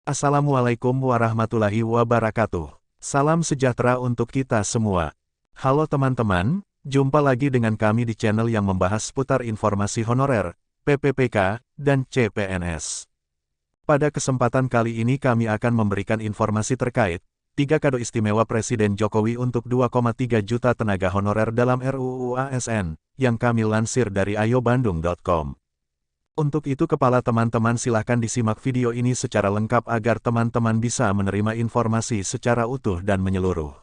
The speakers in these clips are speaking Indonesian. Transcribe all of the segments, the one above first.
Assalamualaikum warahmatullahi wabarakatuh. Salam sejahtera untuk kita semua. Halo teman-teman, jumpa lagi dengan kami di channel yang membahas seputar informasi honorer, PPPK, dan CPNS. Pada kesempatan kali ini kami akan memberikan informasi terkait 3 kado istimewa Presiden Jokowi untuk 2,3 juta tenaga honorer dalam RUU ASN, yang kami lansir dari ayobandung.com. Untuk itu teman-teman silahkan disimak video ini secara lengkap agar teman-teman bisa menerima informasi secara utuh dan menyeluruh.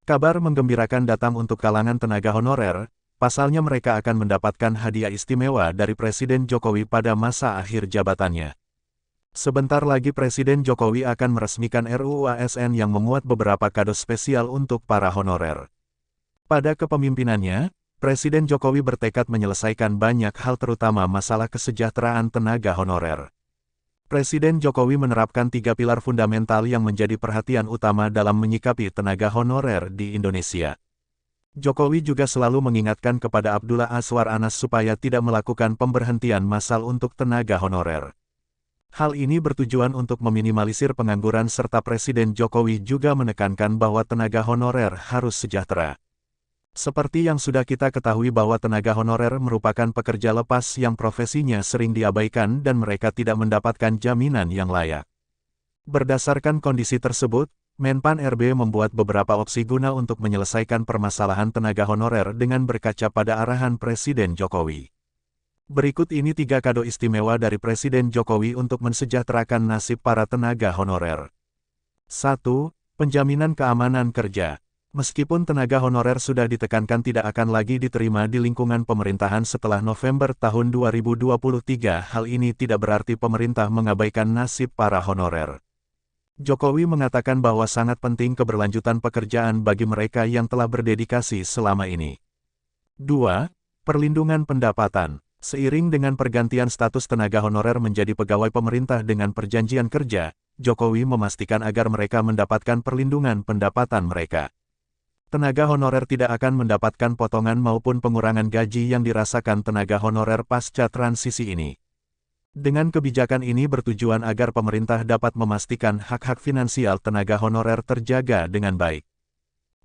Kabar menggembirakan datang untuk kalangan tenaga honorer, pasalnya mereka akan mendapatkan hadiah istimewa dari Presiden Jokowi pada masa akhir jabatannya. Sebentar lagi Presiden Jokowi akan meresmikan RUU ASN yang memuat beberapa kado spesial untuk para honorer. Pada kepemimpinannya, Presiden Jokowi bertekad menyelesaikan banyak hal terutama masalah kesejahteraan tenaga honorer. Presiden Jokowi menerapkan 3 pilar fundamental yang menjadi perhatian utama dalam menyikapi tenaga honorer di Indonesia. Jokowi juga selalu mengingatkan kepada Abdullah Azwar Anas supaya tidak melakukan pemberhentian massal untuk tenaga honorer. Hal ini bertujuan untuk meminimalisir pengangguran serta Presiden Jokowi juga menekankan bahwa tenaga honorer harus sejahtera. Seperti yang sudah kita ketahui bahwa tenaga honorer merupakan pekerja lepas yang profesinya sering diabaikan dan mereka tidak mendapatkan jaminan yang layak. Berdasarkan kondisi tersebut, Menpan RB membuat beberapa opsi guna untuk menyelesaikan permasalahan tenaga honorer dengan berkaca pada arahan Presiden Jokowi. Berikut ini 3 kado istimewa dari Presiden Jokowi untuk mensejahterakan nasib para tenaga honorer. 1. Penjaminan keamanan kerja. Meskipun tenaga honorer sudah ditekankan tidak akan lagi diterima di lingkungan pemerintahan setelah November tahun 2023, hal ini tidak berarti pemerintah mengabaikan nasib para honorer. Jokowi mengatakan bahwa sangat penting keberlanjutan pekerjaan bagi mereka yang telah berdedikasi selama ini. 2. Perlindungan pendapatan. Seiring dengan pergantian status tenaga honorer menjadi pegawai pemerintah dengan perjanjian kerja, Jokowi memastikan agar mereka mendapatkan perlindungan pendapatan mereka. Tenaga honorer tidak akan mendapatkan potongan maupun pengurangan gaji yang dirasakan tenaga honorer pasca transisi ini. Dengan kebijakan ini bertujuan agar pemerintah dapat memastikan hak-hak finansial tenaga honorer terjaga dengan baik.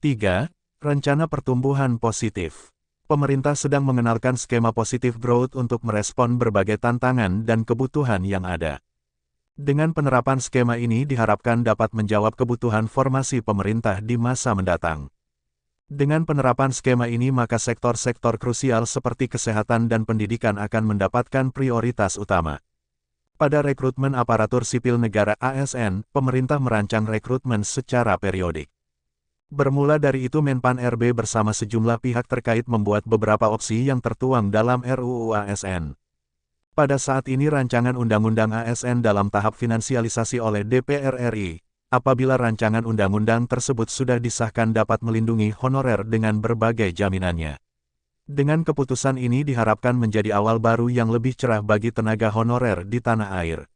3. Rencana pertumbuhan positif. Pemerintah sedang mengenalkan skema positif growth untuk merespon berbagai tantangan dan kebutuhan yang ada. Dengan penerapan skema ini diharapkan dapat menjawab kebutuhan formasi pemerintah di masa mendatang. Dengan penerapan skema ini maka sektor-sektor krusial seperti kesehatan dan pendidikan akan mendapatkan prioritas utama. Pada rekrutmen aparatur sipil negara ASN, pemerintah merancang rekrutmen secara periodik. Bermula dari itu Menpan RB bersama sejumlah pihak terkait membuat beberapa opsi yang tertuang dalam RUU ASN. Pada saat ini rancangan Undang-Undang ASN dalam tahap finansialisasi oleh DPR RI. Apabila rancangan undang-undang tersebut sudah disahkan dapat melindungi honorer dengan berbagai jaminannya. Dengan keputusan ini diharapkan menjadi awal baru yang lebih cerah bagi tenaga honorer di tanah air.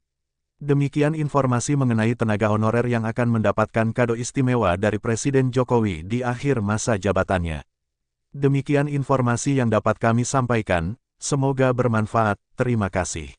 Demikian informasi mengenai tenaga honorer yang akan mendapatkan kado istimewa dari Presiden Jokowi di akhir masa jabatannya. Demikian informasi yang dapat kami sampaikan, semoga bermanfaat, terima kasih.